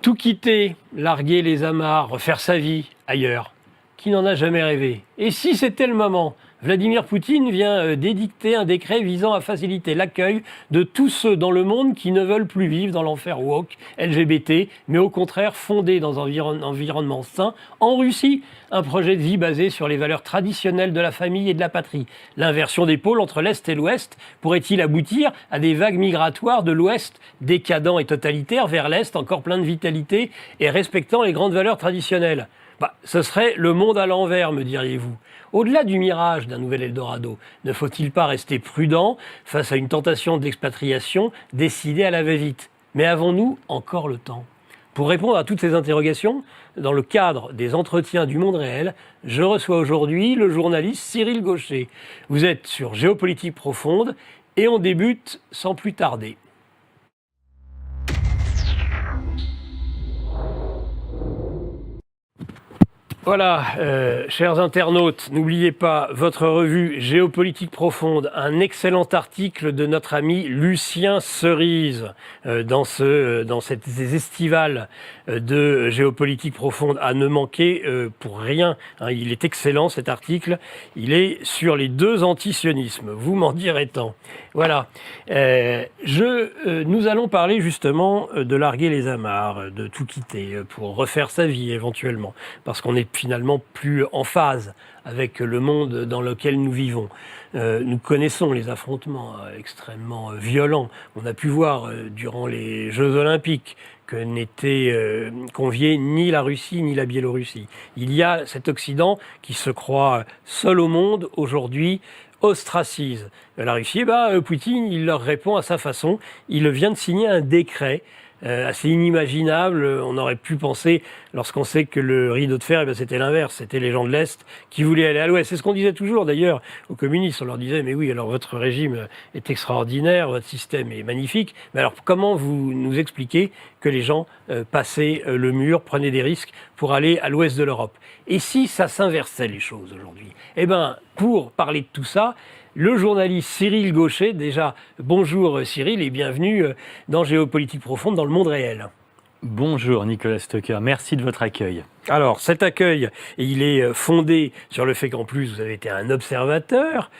Tout quitter, larguer les amarres, refaire sa vie ailleurs. Qui n'en a jamais rêvé? Et si c'était le moment? Vladimir Poutine vient d'édicter un décret visant à faciliter l'accueil de tous ceux dans le monde qui ne veulent plus vivre dans l'enfer woke, LGBT, mais au contraire fondés dans un environnement sain. En Russie, un projet de vie basé sur les valeurs traditionnelles de la famille et de la patrie. L'inversion des pôles entre l'Est et l'Ouest pourrait-il aboutir à des vagues migratoires de l'Ouest décadent et totalitaire vers l'Est encore plein de vitalité et respectant les grandes valeurs traditionnelles? Ce serait le monde à l'envers, me diriez-vous. Au-delà du mirage d'un nouvel Eldorado, ne faut-il pas rester prudent face à une tentation de l'expatriation décidée à la va-vite? Mais avons-nous encore le temps? Pour répondre à toutes ces interrogations, dans le cadre des entretiens du monde réel, je reçois aujourd'hui le journaliste Cyril Gaucher. Vous êtes sur Géopolitique Profonde et on débute sans plus tarder. Voilà, chers internautes, n'oubliez pas votre revue Géopolitique Profonde, un excellent article de notre ami Lucien Cerise dans ces estivales de Géopolitique Profonde à ne manquer pour rien. Il est excellent cet article, il est sur les deux antisionismes, vous m'en direz tant. Voilà, nous allons parler justement de larguer les amarres, de tout quitter pour refaire sa vie éventuellement, parce qu'on est finalement plus en phase avec le monde dans lequel nous vivons. Nous connaissons les affrontements extrêmement violents. On a pu voir durant les Jeux Olympiques que n'étaient conviés ni la Russie ni la Biélorussie. Il y a cet Occident qui se croit seul au monde aujourd'hui, ostracise la Russie. Poutine, il leur répond à sa façon. Il vient de signer un décret assez inimaginable. On aurait pu penser, lorsqu'on sait que le rideau de fer, c'était l'inverse. C'était les gens de l'Est qui voulaient aller à l'Ouest. C'est ce qu'on disait toujours d'ailleurs aux communistes. On leur disait, mais oui, alors votre régime est extraordinaire, votre système est magnifique. Mais alors comment vous nous expliquez que les gens passaient le mur, prenaient des risques pour aller à l'Ouest de l'Europe? Et si ça s'inversait les choses aujourd'hui? Pour parler de tout ça, le journaliste Cyril Gaucher. Déjà, bonjour Cyril et bienvenue dans Géopolitique Profonde dans le monde réel. Bonjour Nicolas Stocker, merci de votre accueil. Alors, cet accueil, il est fondé sur le fait qu'en plus, vous avez été un observateur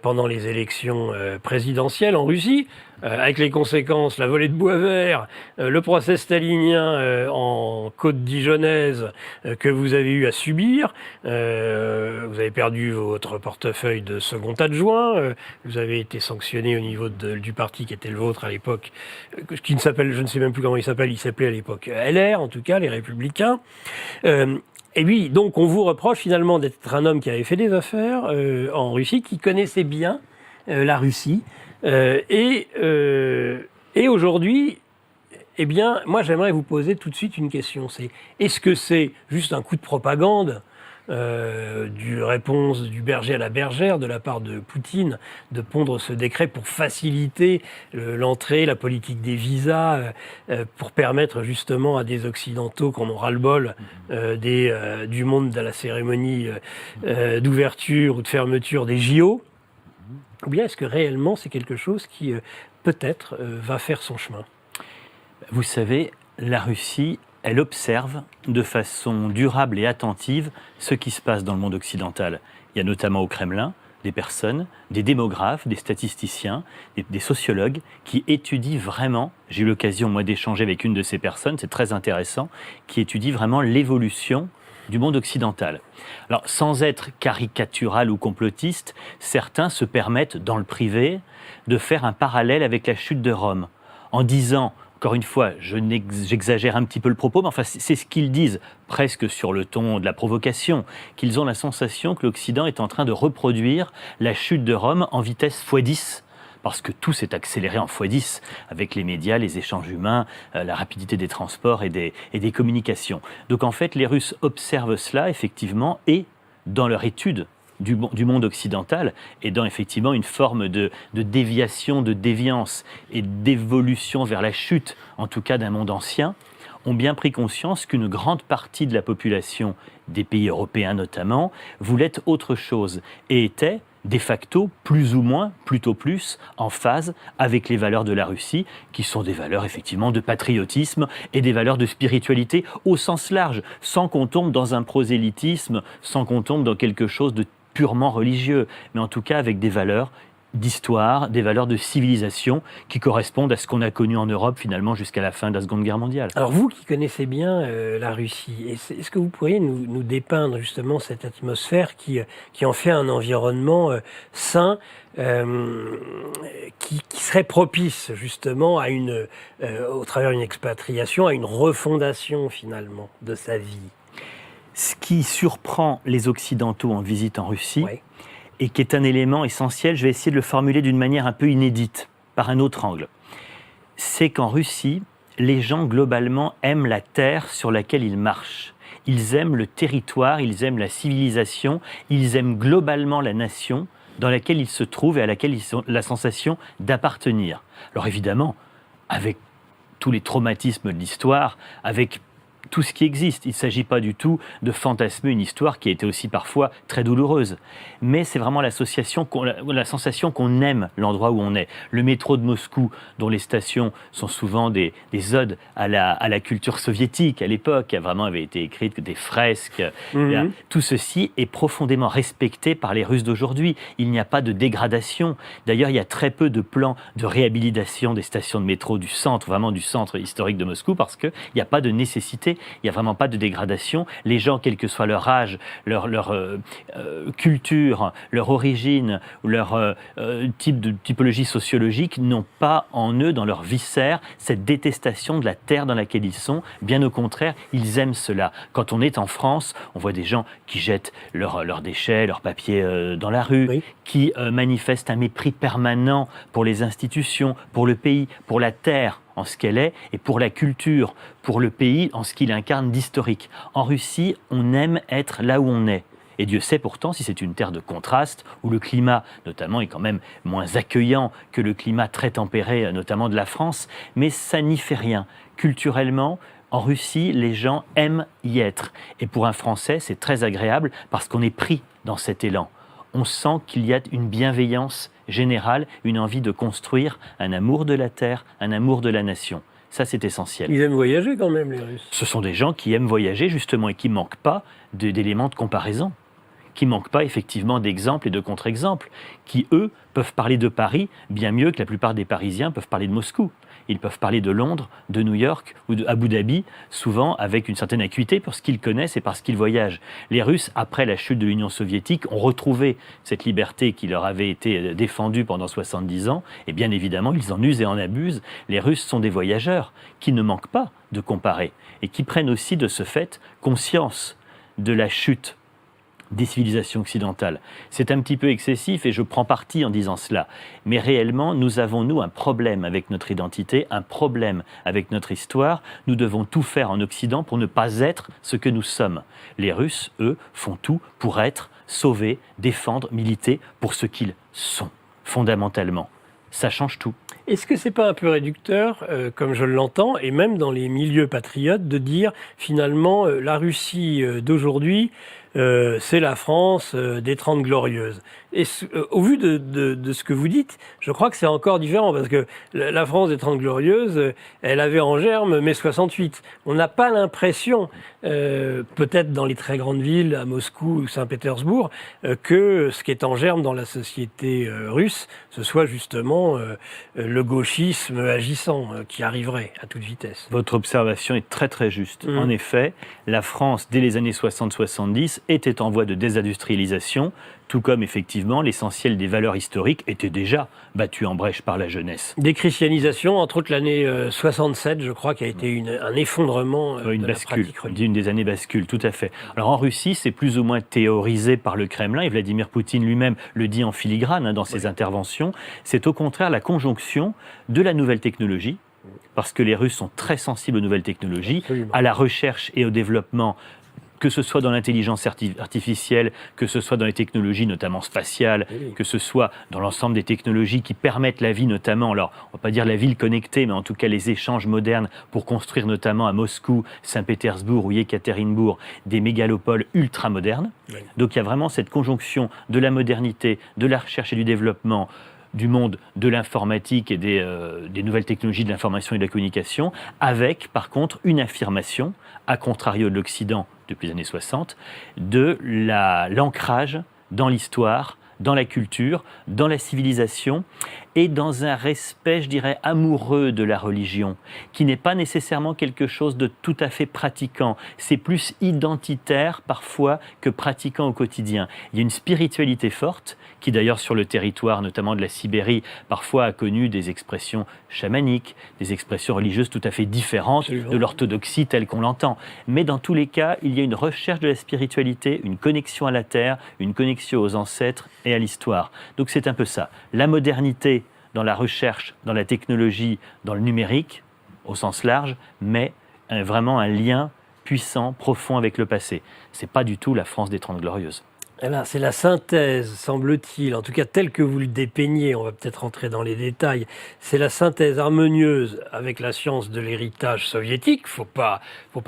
pendant les élections présidentielles en Russie, avec les conséquences, la volée de bois vert, le procès stalinien en côte dijonnaise que vous avez eu à subir. Vous avez perdu votre portefeuille de second adjoint. Vous avez été sanctionné au niveau du parti qui était le vôtre à l'époque, qui ne s'appelle, je ne sais même plus comment il s'appelait à l'époque LR, en tout cas, les Républicains. Et oui, donc on vous reproche finalement d'être un homme qui avait fait des affaires en Russie, qui connaissait bien la Russie. Et aujourd'hui, moi j'aimerais vous poser tout de suite une question. Est-ce que c'est juste un coup de propagande du réponse du berger à la bergère de la part de Poutine de pondre ce décret pour faciliter l'entrée, la politique des visas, pour permettre justement à des Occidentaux qu'on en ras-le-bol du monde de la cérémonie d'ouverture ou de fermeture des JO? Ou bien est-ce que réellement c'est quelque chose qui peut-être va faire son chemin? Vous savez, la Russie, elle observe de façon durable et attentive ce qui se passe dans le monde occidental. Il y a notamment au Kremlin des personnes, des démographes, des statisticiens, des sociologues qui étudient vraiment, j'ai eu l'occasion moi d'échanger avec une de ces personnes, c'est très intéressant, qui étudie vraiment l'évolution du monde occidental. Alors, sans être caricatural ou complotiste, certains se permettent, dans le privé, de faire un parallèle avec la chute de Rome, en disant, encore une fois, j'exagère un petit peu le propos, mais enfin, c'est ce qu'ils disent, presque sur le ton de la provocation, qu'ils ont la sensation que l'Occident est en train de reproduire la chute de Rome en vitesse x10, parce que tout s'est accéléré en x10 avec les médias, les échanges humains, la rapidité des transports et des communications. Donc en fait, les Russes observent cela, effectivement, et dans leur étude du monde occidental, et dans effectivement une forme de déviation, de déviance et d'évolution vers la chute, en tout cas d'un monde ancien, ont bien pris conscience qu'une grande partie de la population, des pays européens notamment, voulait autre chose, et était de facto, plus ou moins, plutôt plus, en phase avec les valeurs de la Russie, qui sont des valeurs effectivement de patriotisme et des valeurs de spiritualité au sens large, sans qu'on tombe dans un prosélytisme, sans qu'on tombe dans quelque chose de purement religieux, mais en tout cas avec des valeurs d'histoire, des valeurs de civilisation qui correspondent à ce qu'on a connu en Europe finalement jusqu'à la fin de la Seconde Guerre mondiale. Alors vous qui connaissez bien la Russie, est-ce que vous pourriez nous dépeindre justement cette atmosphère qui en fait un environnement sain, qui serait propice justement à au travers d'une expatriation, à une refondation finalement de sa vie? Ce qui surprend les Occidentaux en visite en Russie, Ouais. et qui est un élément essentiel, je vais essayer de le formuler d'une manière un peu inédite, par un autre angle, c'est qu'en Russie, les gens globalement aiment la terre sur laquelle ils marchent. Ils aiment le territoire, ils aiment la civilisation, ils aiment globalement la nation dans laquelle ils se trouvent et à laquelle ils ont la sensation d'appartenir. Alors évidemment, avec tous les traumatismes de l'histoire, avec tout ce qui existe. Il ne s'agit pas du tout de fantasmer une histoire qui a été aussi parfois très douloureuse. Mais c'est vraiment la sensation qu'on aime l'endroit où on est. Le métro de Moscou, dont les stations sont souvent des odes à la culture soviétique à l'époque, qui avait été écrite, des fresques. Tout ceci est profondément respecté par les Russes d'aujourd'hui. Il n'y a pas de dégradation. D'ailleurs, il y a très peu de plans de réhabilitation des stations de métro du centre, vraiment du centre historique de Moscou, parce qu'il n'y a pas de nécessité. Il n'y a vraiment pas de dégradation. Les gens, quel que soit leur âge, leur culture, leur origine, leur typologie sociologique, n'ont pas en eux, dans leur viscère, cette détestation de la terre dans laquelle ils sont. Bien au contraire, ils aiment cela. Quand on est en France, on voit des gens qui jettent leurs déchets, leurs papiers dans la rue, Oui. qui manifestent un mépris permanent pour les institutions, pour le pays, pour la terre en ce qu'elle est, et pour la culture, pour le pays en ce qu'il incarne d'historique. En Russie, on aime être là où on est. Et Dieu sait pourtant si c'est une terre de contraste, où le climat, notamment, est quand même moins accueillant que le climat très tempéré, notamment de la France, mais ça n'y fait rien. Culturellement, en Russie, les gens aiment y être. Et pour un Français, c'est très agréable parce qu'on est pris dans cet élan. On sent qu'il y a une bienveillance générale, une envie de construire un amour de la terre, un amour de la nation. Ça, c'est essentiel. Ils aiment voyager quand même, les Russes. Ce sont des gens qui aiment voyager, justement, et qui ne manquent pas d'éléments de comparaison, qui ne manquent pas, effectivement, d'exemples et de contre-exemples, qui, eux, peuvent parler de Paris bien mieux que la plupart des Parisiens peuvent parler de Moscou. Ils peuvent parler de Londres, de New York ou d'Abu Dhabi, souvent avec une certaine acuité pour ce qu'ils connaissent et parce qu'ils voyagent. Les Russes, après la chute de l'Union soviétique, ont retrouvé cette liberté qui leur avait été défendue pendant 70 ans, et bien évidemment, ils en usent et en abusent. Les Russes sont des voyageurs qui ne manquent pas de comparer et qui prennent aussi de ce fait conscience de la chute des civilisations occidentales. C'est un petit peu excessif et je prends parti en disant cela. Mais réellement, nous avons, nous, un problème avec notre identité, un problème avec notre histoire. Nous devons tout faire en Occident pour ne pas être ce que nous sommes. Les Russes, eux, font tout pour être, sauver, défendre, militer pour ce qu'ils sont, fondamentalement. Ça change tout. Est-ce que c'est pas un peu réducteur, comme je l'entends, et même dans les milieux patriotes, de dire finalement la Russie d'aujourd'hui, c'est la France des 30 glorieuses. Et au vu de ce que vous dites, je crois que c'est encore différent, parce que la France des 30 glorieuses, elle avait en germe mai 68. On n'a pas l'impression, peut-être dans les très grandes villes, à Moscou ou Saint-Pétersbourg, que ce qui est en germe dans la société russe, ce soit justement le gauchisme agissant qui arriverait à toute vitesse. Votre observation est très très juste. En effet, la France, dès les années 60-70, était en voie de désindustrialisation, tout comme effectivement l'essentiel des valeurs historiques était déjà battu en brèche par la jeunesse. Déchristianisation, entre autres l'année 67, je crois, qui a été un effondrement une de bascule, la pratique religieuse. une des années bascule, tout à fait. Alors en Russie, c'est plus ou moins théorisé par le Kremlin, et Vladimir Poutine lui-même le dit en filigrane dans ses interventions. C'est au contraire la conjonction de la nouvelle technologie, parce que les Russes sont très sensibles aux nouvelles technologies, Absolument. à la recherche et au développement, que ce soit dans l'intelligence artificielle, que ce soit dans les technologies notamment spatiales, que ce soit dans l'ensemble des technologies qui permettent la vie notamment, alors on ne va pas dire la ville connectée, mais en tout cas les échanges modernes pour construire notamment à Moscou, Saint-Pétersbourg ou Yekaterinbourg des mégalopoles ultra modernes. Oui. Donc il y a vraiment cette conjonction de la modernité, de la recherche et du développement, du monde de l'informatique et des nouvelles technologies de l'information et de la communication, avec par contre une affirmation, à contrario de l'Occident depuis les années 60, de l'ancrage dans l'histoire, dans la culture, dans la civilisation et dans un respect, je dirais, amoureux de la religion, qui n'est pas nécessairement quelque chose de tout à fait pratiquant. C'est plus identitaire parfois que pratiquant au quotidien. Il y a une spiritualité forte, qui d'ailleurs sur le territoire, notamment de la Sibérie, parfois a connu des expressions chamaniques, des expressions religieuses tout à fait différentes de l'orthodoxie telle qu'on l'entend. Mais dans tous les cas, il y a une recherche de la spiritualité, une connexion à la terre, une connexion aux ancêtres et à l'histoire. Donc c'est un peu ça. La modernité dans la recherche, dans la technologie, dans le numérique, au sens large, mais vraiment un lien puissant, profond avec le passé. Ce n'est pas du tout la France des Trente Glorieuses. Eh bien, c'est la synthèse, semble-t-il, en tout cas telle que vous le dépeignez, on va peut-être rentrer dans les détails, c'est la synthèse harmonieuse avec la science de l'héritage soviétique, faut pas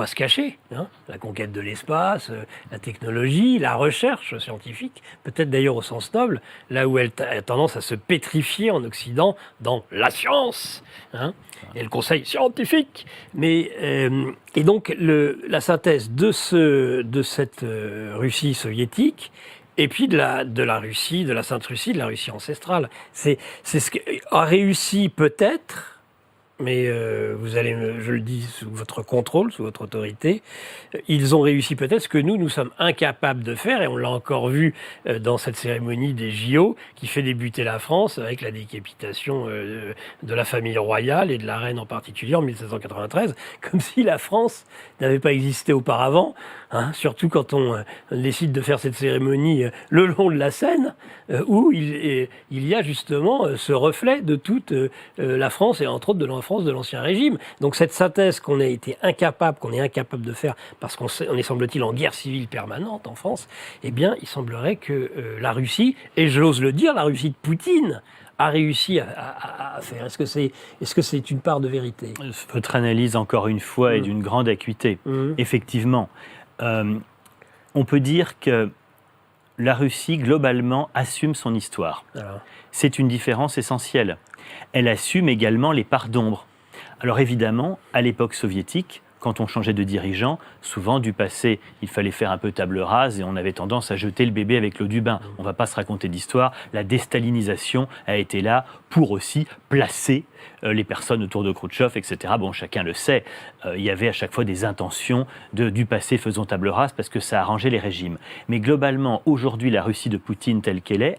se cacher, hein, la conquête de l'espace, la technologie, la recherche scientifique, peut-être d'ailleurs au sens noble, là où elle a tendance à se pétrifier en Occident dans la science, hein, et le conseil scientifique. Mais, et donc la synthèse de cette Russie soviétique, et puis de la Russie, de la Sainte Russie, de la Russie ancestrale. C'est ce qui a réussi peut-être, mais vous allez, je le dis sous votre contrôle, sous votre autorité, ils ont réussi peut-être ce que nous sommes incapables de faire, et on l'a encore vu dans cette cérémonie des JO, qui fait débuter la France avec la décapitation de la famille royale et de la reine en particulier en 1793, comme si la France n'avait pas existé auparavant, hein, surtout quand on décide de faire cette cérémonie le long de la Seine, où il y a justement ce reflet de toute la France, et entre autres de l'enfance de l'Ancien Régime. Donc cette synthèse qu'on est incapable de faire, parce qu'on est, semble-t-il, en guerre civile permanente en France, eh bien, il semblerait que la Russie, et j'ose le dire, la Russie de Poutine, a réussi à faire. Est-ce que c'est une part de vérité ? Votre analyse, encore une fois, est d'une grande acuité. Effectivement, on peut dire que la Russie, globalement, assume son histoire. Alors. C'est une différence essentielle. Elle assume également les parts d'ombre. Alors évidemment, à l'époque soviétique, quand on changeait de dirigeant, souvent du passé, il fallait faire un peu table rase et on avait tendance à jeter le bébé avec l'eau du bain. On ne va pas se raconter d'histoire. La déstalinisation a été là pour aussi placer les personnes autour de Khrouchtchev, etc. Bon, chacun le sait, il y avait à chaque fois des intentions du passé faisant table rase parce que ça arrangeait les régimes. Mais globalement, aujourd'hui, la Russie de Poutine telle qu'elle est,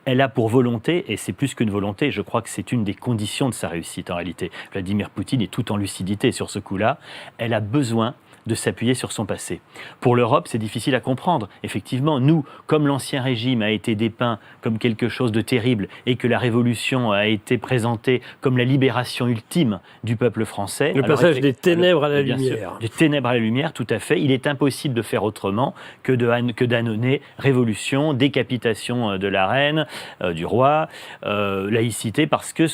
elle a pour volonté, et c'est plus qu'une volonté, je crois que c'est une des conditions de sa réussite en réalité. Vladimir Poutine est tout en lucidité sur ce coup-là. Elle a besoin de s'appuyer sur son passé. Pour l'Europe, c'est difficile à comprendre. Effectivement, nous, comme l'Ancien Régime a été dépeint comme quelque chose de terrible et que la Révolution a été présentée comme la libération ultime du peuple français... Le passage des ténèbres à la lumière. Des ténèbres à la lumière, tout à fait. Il est impossible de faire autrement que d'annoncer révolution, décapitation de la reine, du roi, laïcité, parce que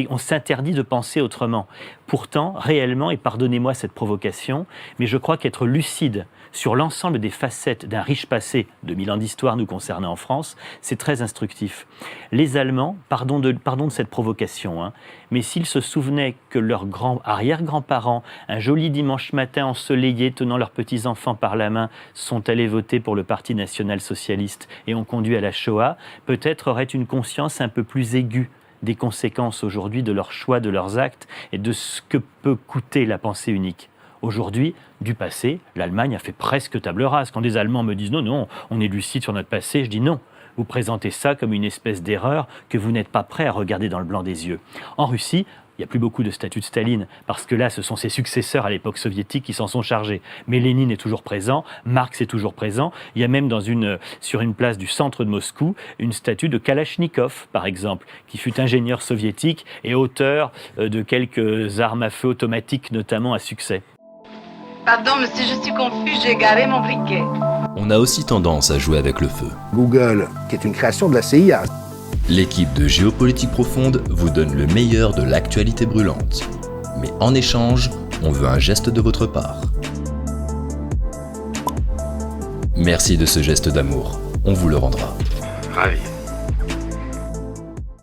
on s'interdit de penser autrement. Pourtant, réellement, et pardonnez-moi cette provocation, mais je crois qu'être lucide sur l'ensemble des facettes d'un riche passé, 2000 ans d'histoire nous concernant en France, c'est très instructif. Les Allemands, pardon de cette provocation, hein, mais s'ils se souvenaient que leurs arrière-grands-parents, un joli dimanche matin ensoleillé, tenant leurs petits-enfants par la main, sont allés voter pour le Parti national-socialiste et ont conduit à la Shoah, peut-être auraient une conscience un peu plus aiguë des conséquences aujourd'hui de leurs choix, de leurs actes et de ce que peut coûter la pensée unique. Aujourd'hui, du passé, l'Allemagne a fait presque table rase. Quand des Allemands me disent « non, on est lucide sur notre passé », je dis « non ». Vous présentez ça comme une espèce d'erreur que vous n'êtes pas prêt à regarder dans le blanc des yeux. En Russie, il n'y a plus beaucoup de statues de Staline, parce que là, ce sont ses successeurs à l'époque soviétique qui s'en sont chargés. Mais Lénine est toujours présent, Marx est toujours présent. Il y a même sur une place du centre de Moscou, une statue de Kalachnikov, par exemple, qui fut ingénieur soviétique et auteur de quelques armes à feu automatiques, notamment à succès. Pardon, monsieur, je suis confus, j'ai égaré mon briquet. On a aussi tendance à jouer avec le feu. Google, qui est une création de la CIA. L'équipe de Géopolitique Profonde vous donne le meilleur de l'actualité brûlante. Mais en échange, on veut un geste de votre part. Merci de ce geste d'amour. On vous le rendra. Ravi.